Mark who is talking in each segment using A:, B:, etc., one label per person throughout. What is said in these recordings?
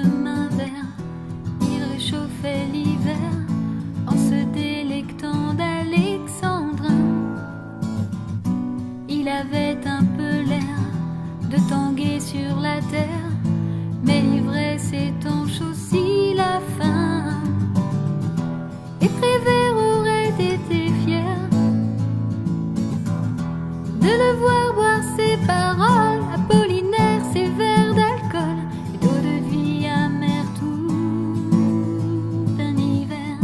A: chemin vert, il réchauffait l'hiver en se délectant d'alexandrin. Il avait un peu l'air de tanguer sur la terre, mais l'ivresse étanche aussi la faim. Et Prévert aurait été fier de le voir boire ses paroles, Apollinaire ses verres d'alcool et d'eau de vie amère tout un hiver.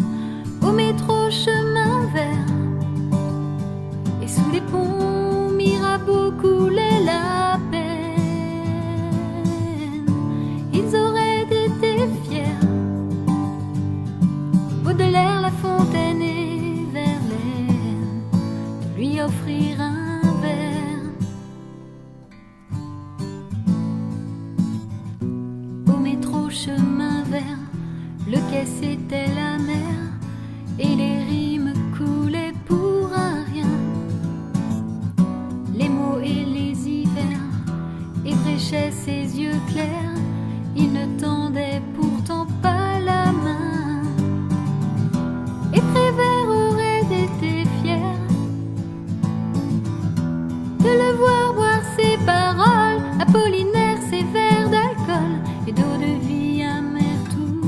A: Au métro chemin vert et sous les ponts Mirabeau coulait la peine. Ils auraient été fiers, Baudelaire, La Fontaine et Verlaine, de lui offrir un verre. Au métro chemin vert, le quai c'était la mer et les rimes coulaient pour un rien. Les mots et les hivers ébréchaient ses yeux clairs, il ne tendait pourtant pas la main. Et Prévert aurait été fier de le voir boire ses paroles, Apollinaire ses verres d'alcool et d'eau de vie amère tout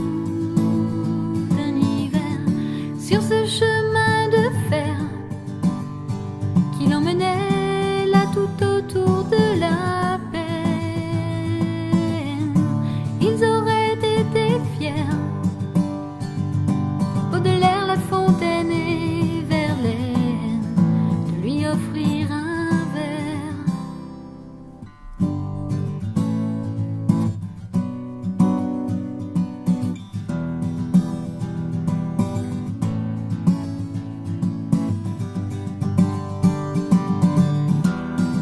A: un hiver. Sur ce chemin de fer qui l'emmenait là tout autour de la peine, ils auraient été fiers, Baudelaire, La Fontaine et Verlaine, de lui offrir un verre.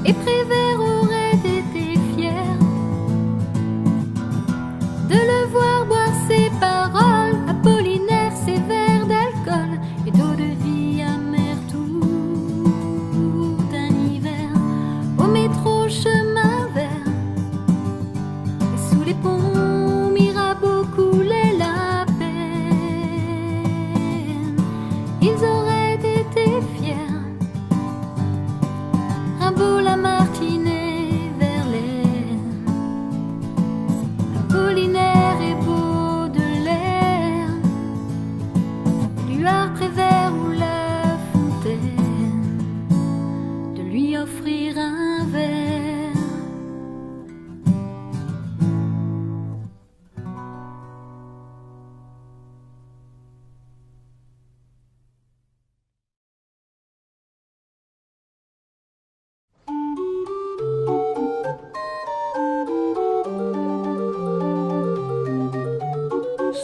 A: Et Prévert aurait été fier de le voir boire ses paroles, Apollinaire ses verres d'alcool et d'eau de vie amère tout un hiver. Au métro chemin vert et sous les ponts Mirabeau coulait la peine. Ils auraient été fiers, Rimbaud, Lamartine et Verlaine, Apollinaire et Baudelaire, Luard, Prévert ou La Fontaine, de lui offrir un verre.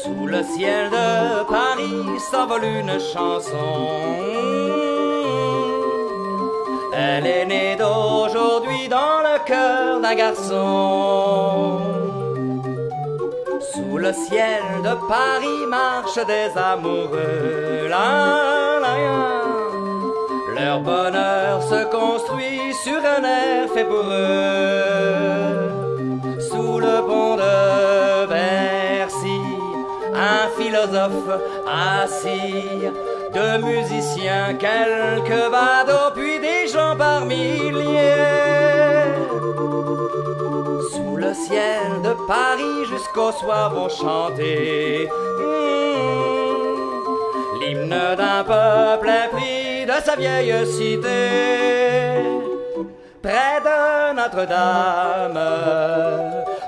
B: Sous le ciel de Paris s'envole une chanson. Elle est née d'aujourd'hui dans le cœur d'un garçon. Sous le ciel de Paris marchent des amoureux. La, la, la. Leur bonheur se construit sur un air fait pour eux. Sous le pont de Bercy, un philosophe assis, deux musiciens, quelques badauds, puis des gens par milliers. Sous le ciel de Paris jusqu'au soir vont chanter l'hymne d'un peuple épris de sa vieille cité. Près de Notre-Dame,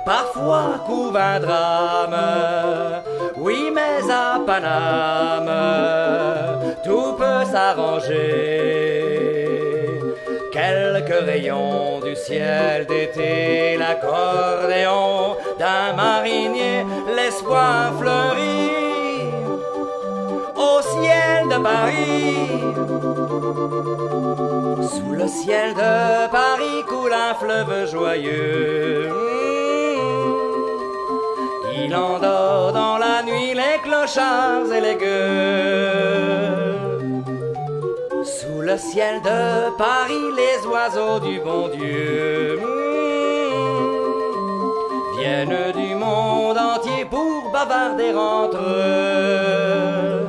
B: parfois couve un drame. Oui, mais à Paname, tout peut s'arranger. Quelques rayons du ciel d'été, l'accordéon d'un marinier, l'espoir fleurit au ciel de Paris. Sous le ciel de Paris coule un fleuve joyeux. Il endort dans la nuit les clochards et les gueux. Sous le ciel de Paris, les oiseaux du bon Dieu viennent du monde monde entier pour bavarder entre eux.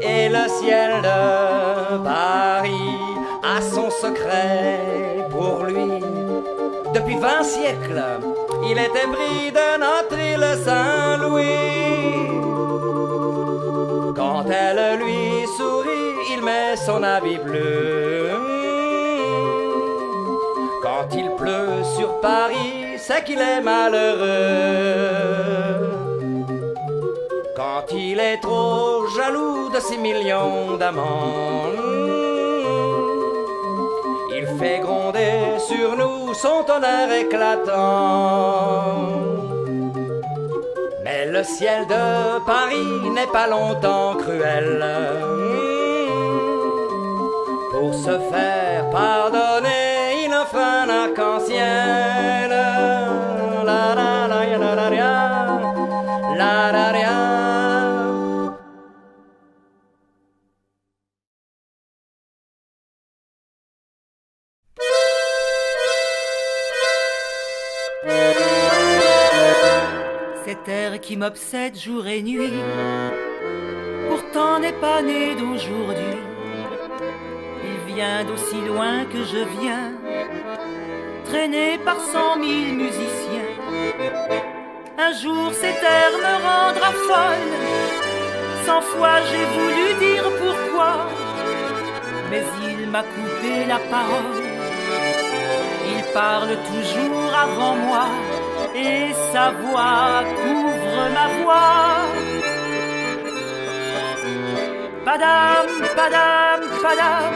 B: Et le ciel de Paris a son secret pour lui. Depuis 20 siècles, il était pris de notre île Saint-Louis. Quand elle lui sourit, il met son habit bleu. Quand il pleut sur Paris, c'est qu'il est malheureux. Quand il est trop jaloux de ses millions d'amants, il fait gronder sur nous son tonnerre éclatant. Mais le ciel de Paris n'est pas longtemps cruel. Pour se faire pardonner, il offre un arc-en-ciel. La la la la la la la la.
C: Cet air qui m'obsède jour et nuit, pourtant n'est pas né d'aujourd'hui. Il vient d'aussi loin que je viens, traîné par 100 000 musiciens. Un jour cet air me rendra folle, 100 fois j'ai voulu dire pourquoi, mais il m'a coupé la parole. Il parle toujours avant moi, et sa voix couvre ma voix. Padam, padam, padam,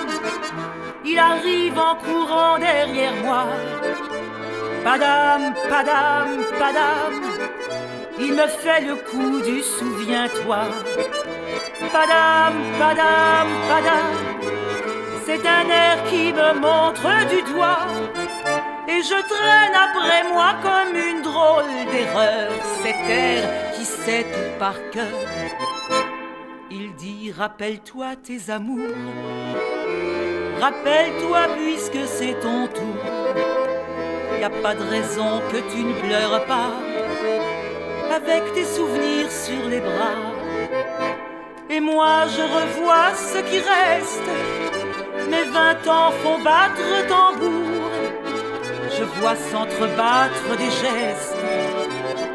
C: il arrive en courant derrière moi. Padam, padam, padam, il me fait le coup du souviens-toi. Padam, padam, padam, c'est un air qui me montre du doigt. Et je traîne après moi comme une drôle d'erreur cet air qui sait tout par cœur. Il dit rappelle-toi tes amours, rappelle-toi puisque c'est ton tour. Y a pas de raison que tu ne pleures pas avec tes souvenirs sur les bras. Et moi je revois ce qui reste, mes 20 ans font battre tambour. Je vois s'entrebattre des gestes,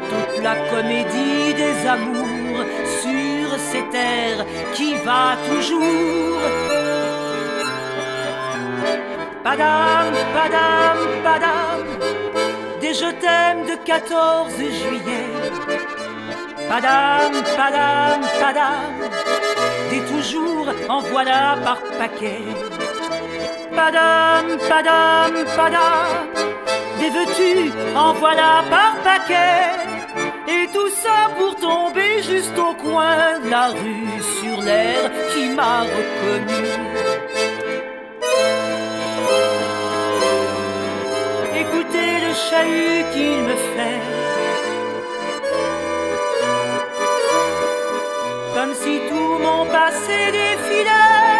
C: toute la comédie des amours sur cet air qui va toujours. Padam, padam, padam, des je t'aime de 14 juillet. Padam, padam, padam, des toujours en voilà par paquet. Padam, padam, padam, des veux-tu en voilà par paquet. Et tout ça pour tomber juste au coin de la rue sur l'air qui m'a reconnu. Écoutez le chahut qu'il me fait, comme si tout mon passé défilait.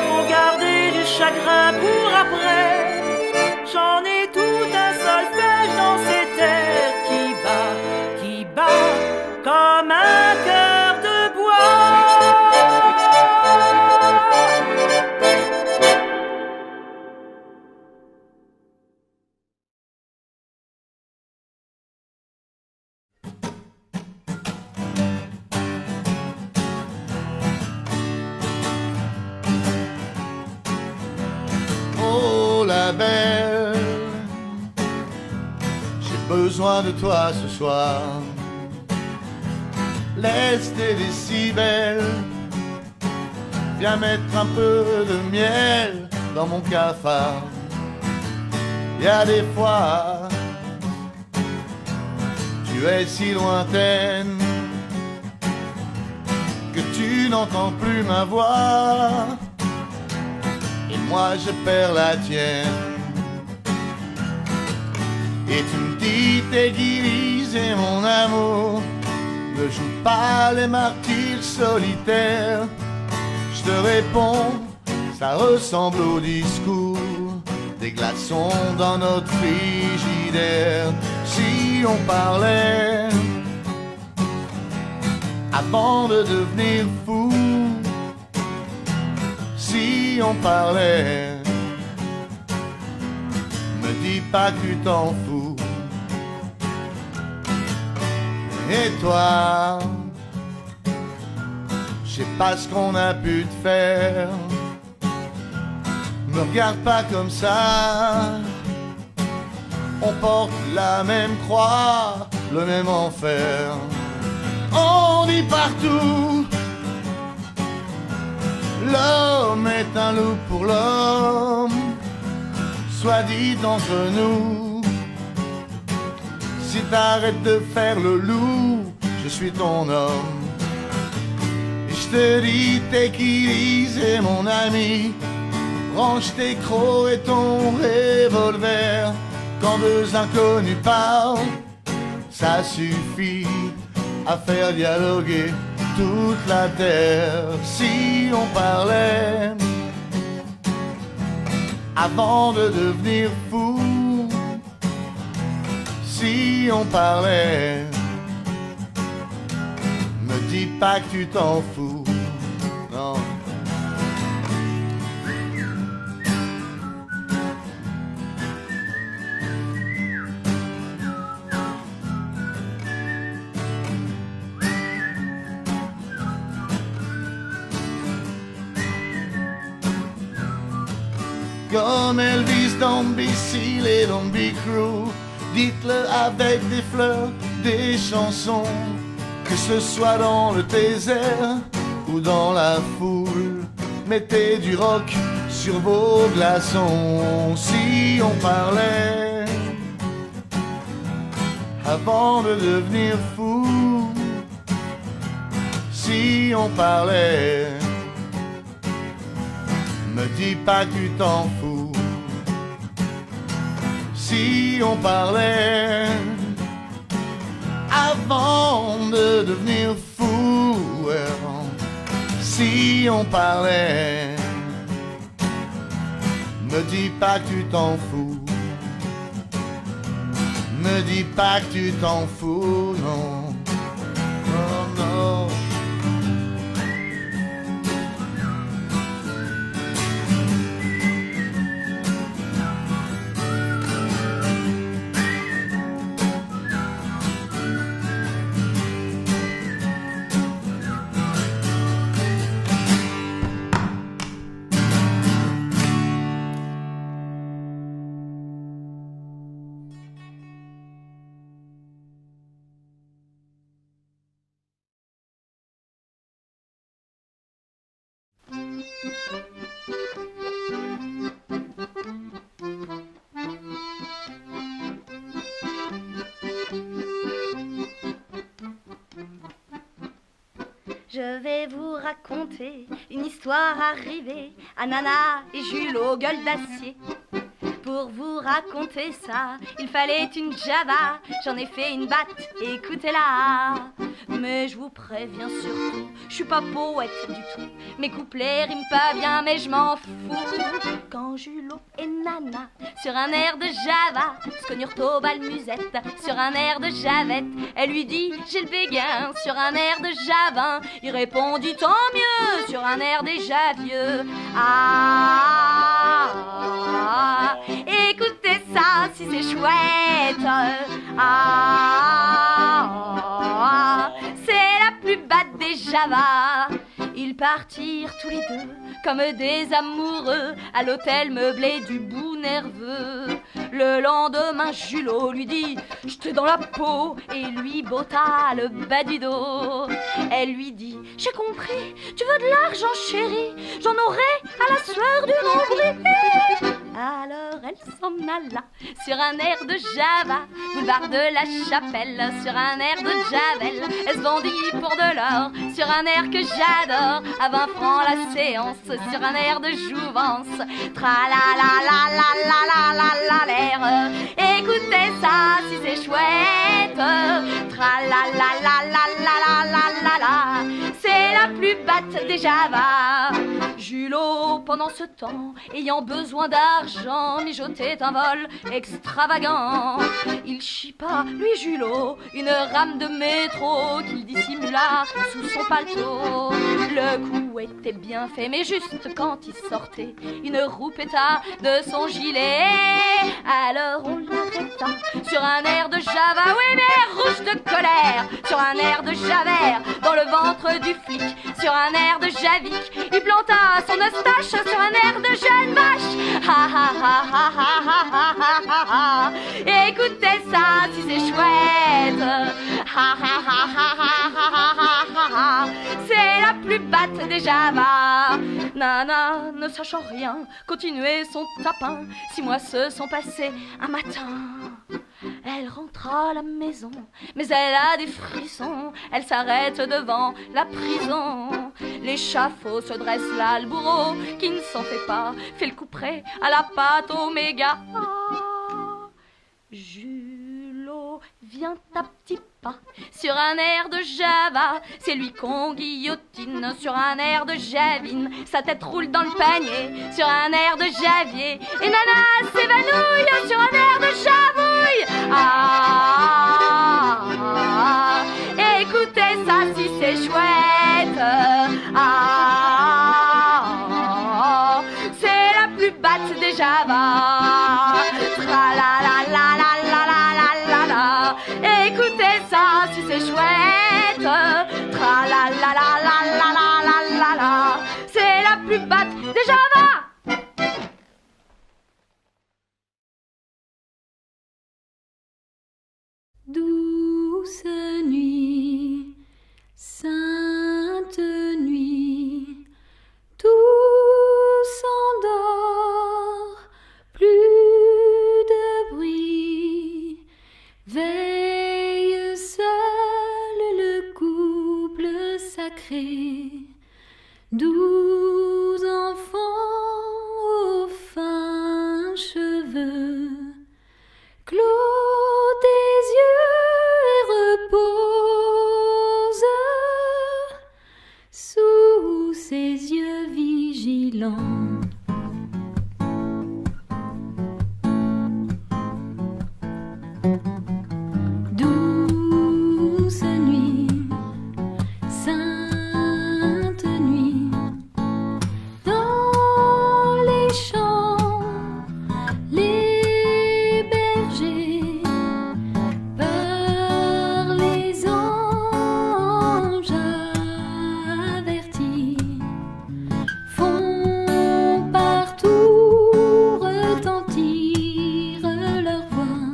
C: Faut garder du chagrin pour après, j'en ai tout un solfège dans cet air qui bat comme un cœur de bois.
D: Oh la belle, j'ai besoin de toi ce soir. Laisse tes décibels, viens mettre un peu de miel dans mon cafard. Y a des fois, tu es si lointaine que tu n'entends plus ma voix. Et moi je perds la tienne. Et tu me dis t'es divisé mon amour, ne joue pas les martyrs solitaires. Je te réponds, ça ressemble au discours des glaçons dans notre frigidaire. Si on parlait avant de devenir fou, si on parlait, me dis pas que tu t'en fous. Et toi, je sais pas ce qu'on a pu te faire. Me regarde pas comme ça. On porte la même croix, le même enfer. On dit partout, l'homme est un loup pour l'homme. Soit dit entre nous, si t'arrêtes de faire le loup, je suis ton homme. Et je te dis, t'équiliser mon ami, range tes crocs et ton revolver. Quand deux inconnus parlent, ça suffit à faire dialoguer toute la terre. Si on parlait avant de devenir fou, si on parlait, me dis pas que tu t'en fous, non. Comme Elvis, don't be silly, don't be cruel. Dites-le avec des fleurs, des chansons, que ce soit dans le désert ou dans la foule. Mettez du rock sur vos glaçons. Si on parlait avant de devenir fou, si on parlait, me dis pas que tu t'en fous. Si on parlait avant de devenir fou, si on parlait, me dis pas que tu t'en fous. Me dis pas que tu t'en fous, non. Oh non.
A: Je vais vous raconter une histoire arrivée à Nana et Jules aux gueules d'acier. Pour vous raconter ça, il fallait une Java, j'en ai fait une batte, écoutez-la. Mais je vous préviens surtout, je suis pas poète du tout. Mes couplets riment pas bien, mais je m'en fous. Quand Julot et Nana, sur un air de Java, se connurent au bal musette, sur un air de Javette. Elle lui dit, j'ai le béguin, sur un air de Javin. Il répondit, tant mieux, sur un air déjà vieux. Ah, écoutez ça, si c'est chouette. Ah, c'est la plus batte des Javas. Ils partirent tous les deux comme des amoureux à l'hôtel meublé du bout nerveux. Le lendemain, Julot lui dit, j'étais dans la peau, et lui botta le bas du dos. Elle lui dit, j'ai compris, tu veux de l'argent chérie, j'en aurai à la sueur du nombril. Alors elle s'en alla sur un air de Java, boulevard de la Chapelle, sur un air de Javel. Elle se vendit pour de l'or sur un air que j'adore, à 20 francs la séance, sur un air de jouvence. Tra-la-la-la-la-la-la-la l'air. Écoutez ça si c'est chouette. Tra-la-la-la-la-la-la-la-la. C'est la plus batte des Java. Julot, pendant ce temps, ayant besoin d'argent, mijotait un vol extravagant. Il chipa, lui Julot, une rame de métro qu'il dissimula sous son paletot. Le coup était bien fait, mais juste quand il sortait, une roue péta de son gilet. Alors on l'arrêta sur un air de Java, oui mais rouge de colère, sur un air de Javert, dans le ventre du flic, sur un air de Javik, il planta son eustache sur un air de jeune vache. Ha ha ha ha ha ha ha ha ha. Écoutez ça si c'est chouette. Ha ha ha ha ha ha ha ha ha. C'est la plus batte des Java. Nana, ne sachant rien, continuait son tapin. 6 mois se sont passés un matin. Elle rentra à la maison, mais elle a des frissons. Elle s'arrête devant la prison. L'échafaud se dresse là, le bourreau qui ne s'en fait pas fait le couperet à la pâte oméga. Julot vient à petits pas sur un air de Java. C'est lui qu'on guillotine sur un air de Javine. Sa tête roule dans le panier sur un air de Javier. Et Nana s'évanouille sur un air de Javouille. Ah, écoutez ça si c'est chouette. Ah, c'est la plus batte des Java. Tra la la la la la la la la la. Écoutez ça si c'est chouette. Tra la la la la la la la la la. C'est la plus batte des Java. Douce nuit, sainte nuit, tout s'endort, plus de bruit. Veille seul le couple sacré, 12 enfants aux fins cheveux. Clos tes yeux et repose sous ses yeux vigilants. Douce nuit, sainte nuit, dans les champs, les bergers, par les anges avertis, font partout retentir leur voix.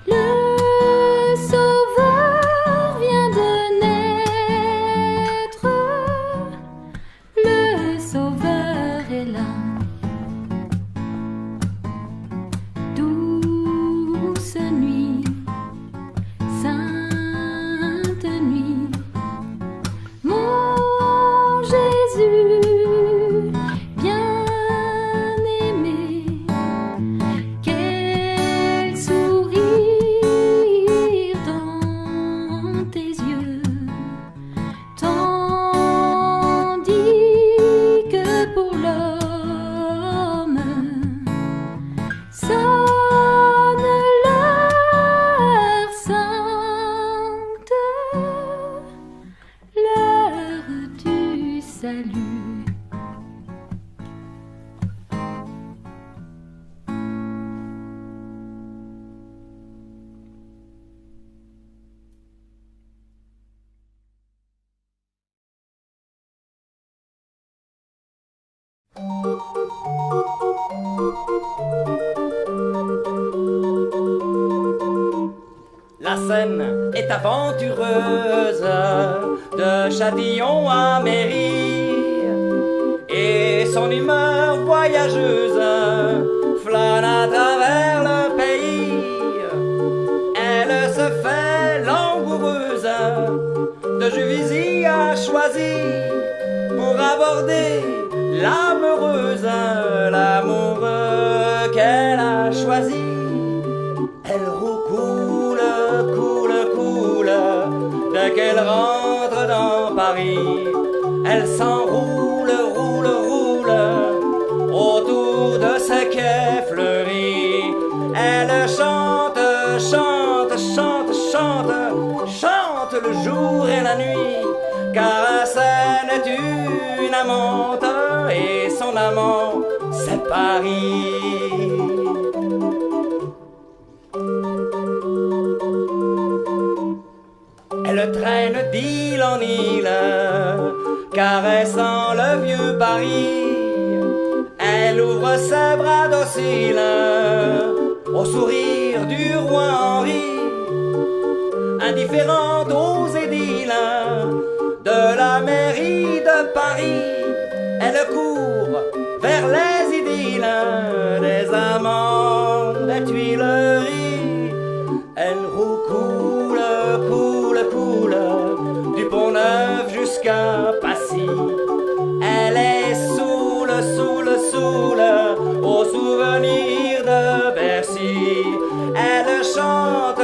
A: Le Sauveur vient de naître, le Sauveur est là. Douce nuit, sainte nuit, mon Jésus bien-aimé, quel sourire dans tes yeux, tandis que pour l'homme sonne l'heure sainte, l'heure du salut.
B: La scène est aventureuse, de Châtillon à Mairie, et son humeur voyageuse flâne à travers le pays. Elle se fait langoureuse, de Juvisy a choisi pour aborder l'amoureuse, l'amour qu'elle a choisi. Elle roucoule, coule, coule, dès qu'elle rentre dans Paris. Elle s'enroule, roule, chante, chante, chante, chante le jour et la nuit, car la Seine est une amante et son amant c'est Paris. Elle traîne d'île en île, caressant le vieux Paris. Elle ouvre ses bras dociles au sourire du roi Henri, indifférente aux édiles de la mairie de Paris. Elle court vers les idylles des amants des Tuileries. Elle roucoule, coule, coule du Pont-Neuf jusqu'à Passy. Elle est saoule, saoule, saoule au souvenir de Bercy. Elle chante,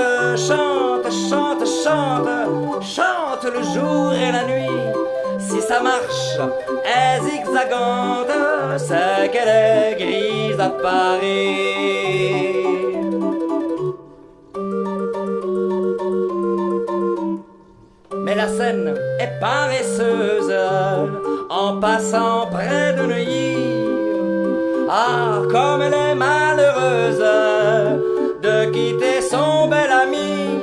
B: chante, chante, chante, chante le jour et la nuit. Si sa marche est zigzagante, c'est qu'elle est grise à Paris. Mais la Seine est paresseuse en passant près de Neuilly. Ah, comme elle est malheureuse de quitter son bel ami.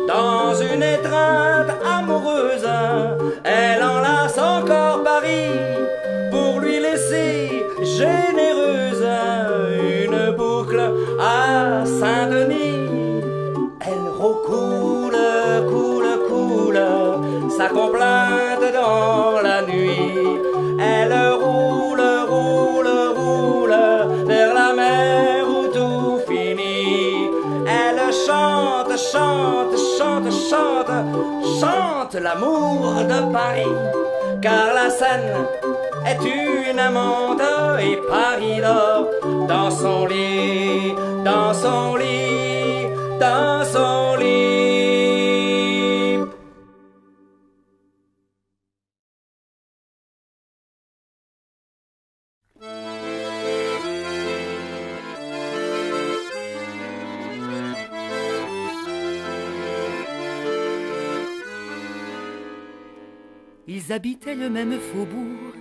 B: Dans une étreinte amoureuse, elle enlace encore Paris pour lui laisser généreuse une boucle à Saint-Denis. Elle recoule, coule, coule sa complainte dans la nuit. Elle roule, roule, roule vers la mer où tout finit. Elle chante, chante, chante, chante, chante l'amour de Paris, car la Seine est une amante et Paris dort dans son lit, dans son lit, dans son lit.
C: Ils habitaient le même faubourg,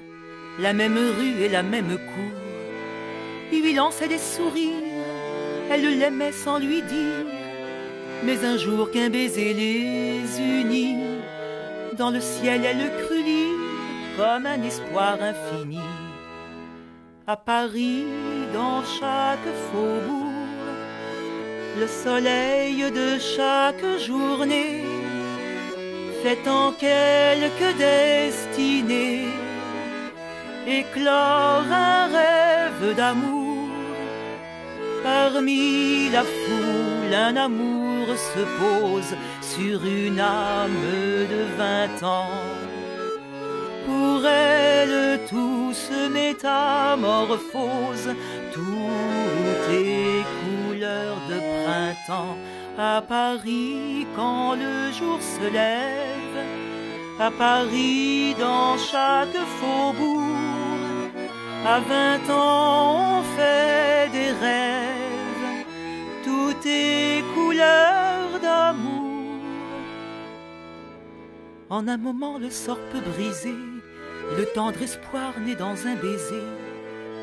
C: la même rue et la même cour. Il lui lançait des sourires, elle l'aimait sans lui dire. Mais un jour qu'un baiser les unit, dans le ciel elle crut lire comme un espoir infini. À Paris, dans chaque faubourg, le soleil de chaque journée fait en quelque destinée éclore un rêve d'amour. Parmi la foule, un amour se pose sur une âme de 20 ans. Pour elle, tout se métamorphose, tout est couleur de printemps. À Paris, quand le jour se lève, à Paris, dans chaque faubourg, à 20 ans, on fait des rêves, tout est couleur d'amour. En un moment, le sort peut briser le tendre espoir né dans un baiser,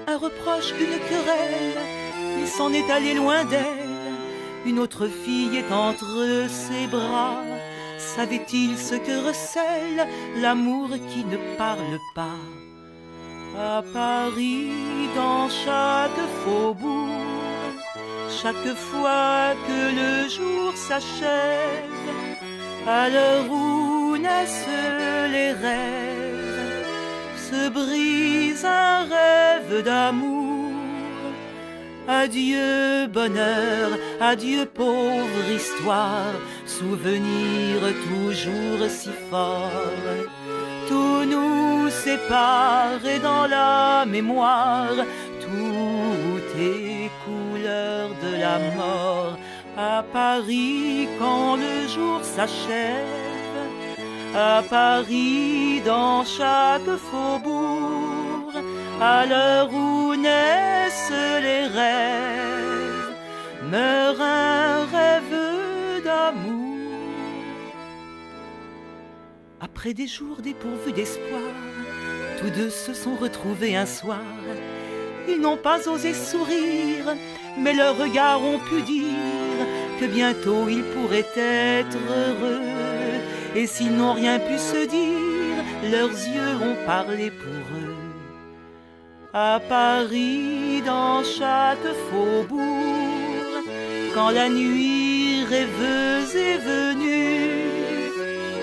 C: un reproche, une querelle, il s'en est allé loin d'elle. Une autre fille est entre ses bras. Savait-il ce que recèle l'amour qui ne parle pas? À Paris, dans chaque faubourg, chaque fois que le jour s'achève, à l'heure où naissent les rêves, se brise un rêve d'amour. Adieu bonheur, adieu pauvre histoire, souvenir toujours si fort. Tout nous sépare et dans la mémoire, tout est couleur de la mort. À Paris, quand le jour s'achève, à Paris, dans chaque faubourg, à l'heure où naissent les rêves, meurt un Après des jours dépourvus d'espoir, tous deux se sont retrouvés un soir. Ils n'ont pas osé sourire, mais leurs regards ont pu dire que bientôt ils pourraient être heureux. Et s'ils n'ont rien pu se dire, leurs yeux ont parlé pour eux. À Paris, dans chaque faubourg, quand la nuit rêveuse est venue,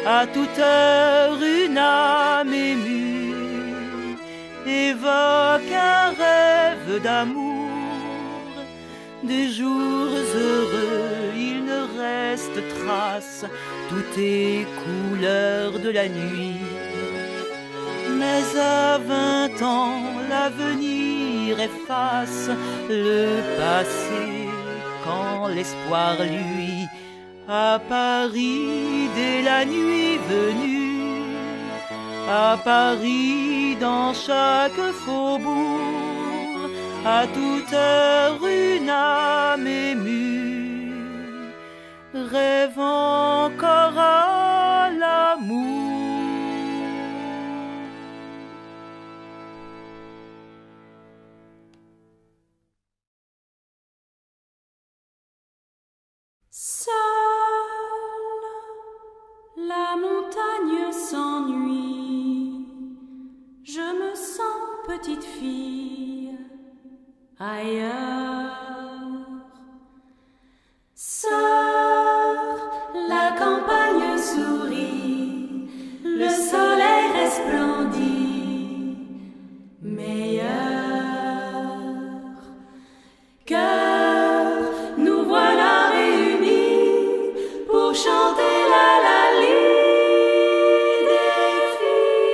C: à toute heure une âme émue évoque un rêve d'amour. Des jours heureux, il ne reste trace, tout est couleur de la nuit. Mais à 20 ans, l'avenir efface le passé quand l'espoir lui. À Paris, dès la nuit venue, à Paris, dans chaque faubourg, à toute heure une âme émue rêve encore à l'amour.
A: Seule, la montagne s'ennuie. Je me sens petite fille ailleurs. Seule, la campagne sourit. Le soleil resplendit. Meilleur cœur, nous voilà réunis pour chanter la des filles.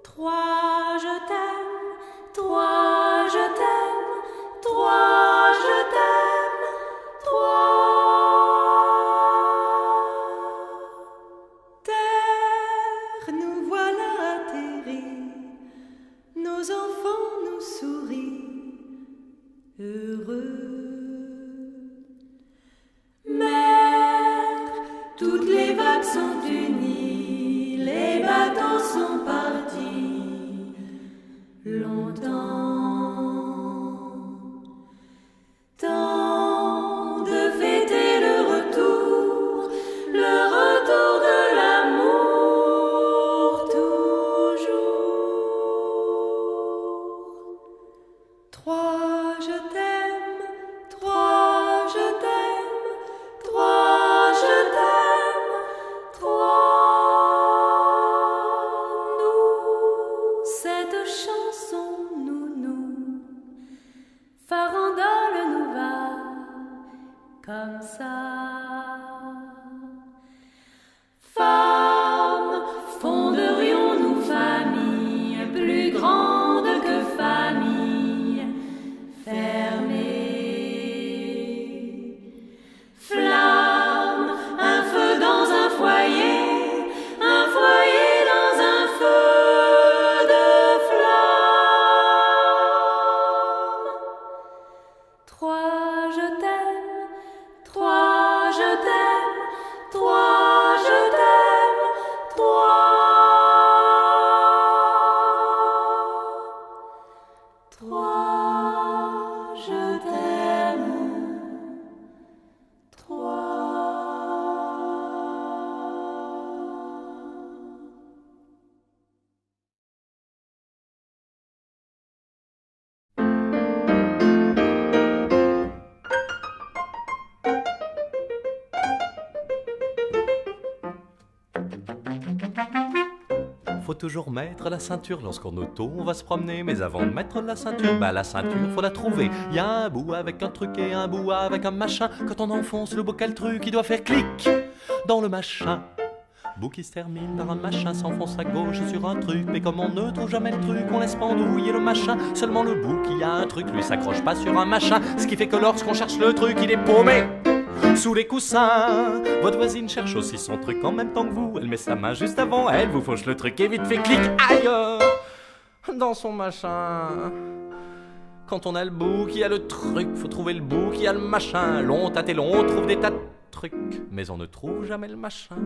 A: Trois, je t'aime, trois, je t'aime, trois, je t'aime, trois. Terre, nous voilà atterris, nos enfants nous sourient, heureux. Mer, toutes les vagues sont unies, les bateaux sont partis longtemps. Temps de fêter le retour de l'amour toujours. Trois, je t'aime, trois, je t'aime, trois, je t'aime, trois. Nous, cette chanson, nous, farandole nous va comme ça. Femmes, fonderions-nous famille plus grande que famille fermée. Flamme, un feu dans un foyer dans un feu de flamme. Trois, je t'aime, trois, je t'aime, trois, je t'aime, trois. Trois, je t'aime, trois.
B: Faut toujours mettre la ceinture lorsqu'en auto on va se promener. Mais avant de mettre la ceinture, la ceinture faut la trouver. Y a un bout avec un truc et un bout avec un machin. Quand on enfonce le bocal truc, il doit faire clic dans le machin. Bout qui se termine par un machin s'enfonce à gauche sur un truc. Mais comme on ne trouve jamais le truc, on laisse pendouiller le machin. Seulement le bout qui a un truc, lui s'accroche pas sur un machin. Ce qui fait que lorsqu'on cherche le truc, il est paumé sous les coussins. Votre voisine cherche aussi son truc en même temps que vous. Elle met sa main juste avant elle, vous fauche le truc et vite fait clic, aïe, dans son machin. Quand on a le bout qui a le truc, faut trouver le bout qui a le machin. Long tâte et long, on trouve des tas de
E: truc, mais on ne trouve jamais le machin.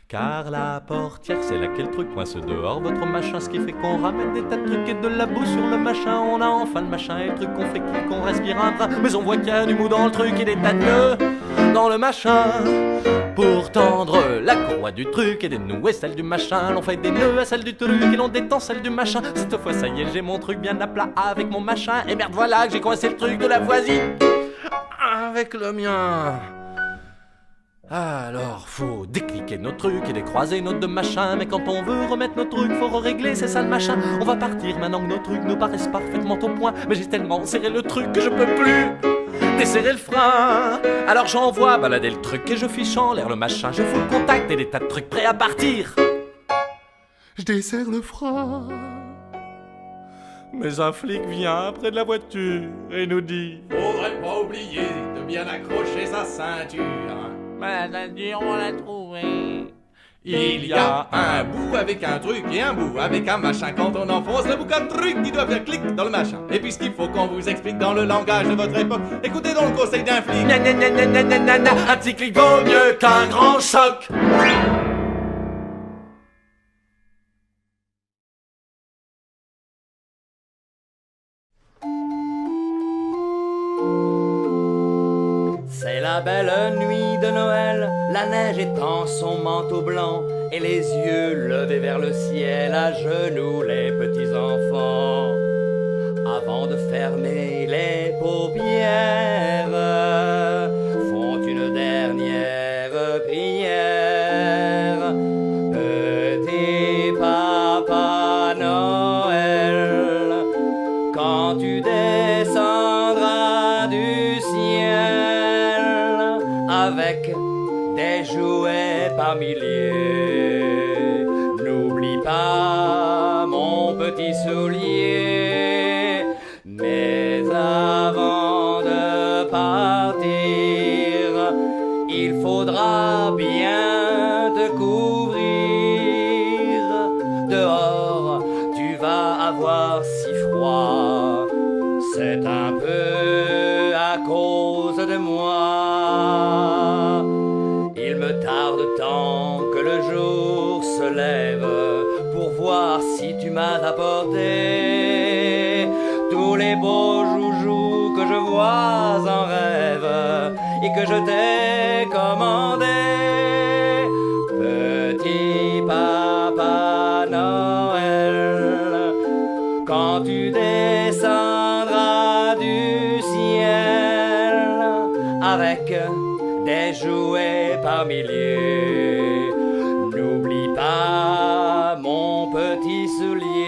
E: Car la portière, c'est là qu'est le truc, coince dehors votre machin, ce qui fait qu'on ramène des tas de trucs et de la boue sur le machin. On a enfin le machin et le truc qu'on fait qu'on respire un brin, mais on voit qu'il y a du mou dans le truc et des tas de nœuds dans le machin. Pour tendre la courroie du truc et dénouer celle du machin, l'on fait des nœuds à celle du truc et l'on détend celle du machin. Cette fois ça y est, j'ai mon truc bien à plat avec mon machin, et merde voilà que j'ai coincé le truc de la voisine avec le mien. Alors faut décliquer nos trucs et décroiser nos deux machins. Mais quand on veut remettre nos trucs, faut régler, c'est ça le machin. On va partir maintenant que nos trucs nous paraissent parfaitement au point. Mais j'ai tellement serré le truc que je peux plus desserrer le frein. Alors j'envoie balader le truc et je fiche en l'air le machin. Je fous le contact et des tas de trucs prêts à partir. Je desserre le frein. Mais un flic vient près de la voiture et nous dit:
F: faudrait pas oublier de bien accrocher sa ceinture.
C: La ceinture, on l'a trouvée.
F: Il y a un bout avec un truc et un bout avec un machin. Quand on enfonce le boucan de truc, il doit faire clic dans le machin. Et puis ce qu'il faut qu'on vous explique dans le langage de votre époque, écoutez donc le conseil d'un flic.
E: Un petit clic vaut mieux qu'un grand choc.
B: C'est la belle nuit de Noël, la neige étend son manteau blanc et les yeux levés vers le ciel, à genoux les petits enfants. Avant de fermer les paupières, font une dernière prière. Petit Papa Noël, quand tu descendras du ciel avec des jouets par milliers, n'oublie pas mon petit soulier. Mais avant de partir, il faudra bien te couvrir. Dehors, tu vas avoir si froid, c'est un peu à cause de moi. Il me tarde tant que le jour se lève pour voir si tu m'as apporté tous les beaux joujoux que je vois en rêve et que je t'ai commandé. Petit Papa Noël, quand tu descendras du ciel avec des jouets par milliers, n'oublie pas mon petit soulier.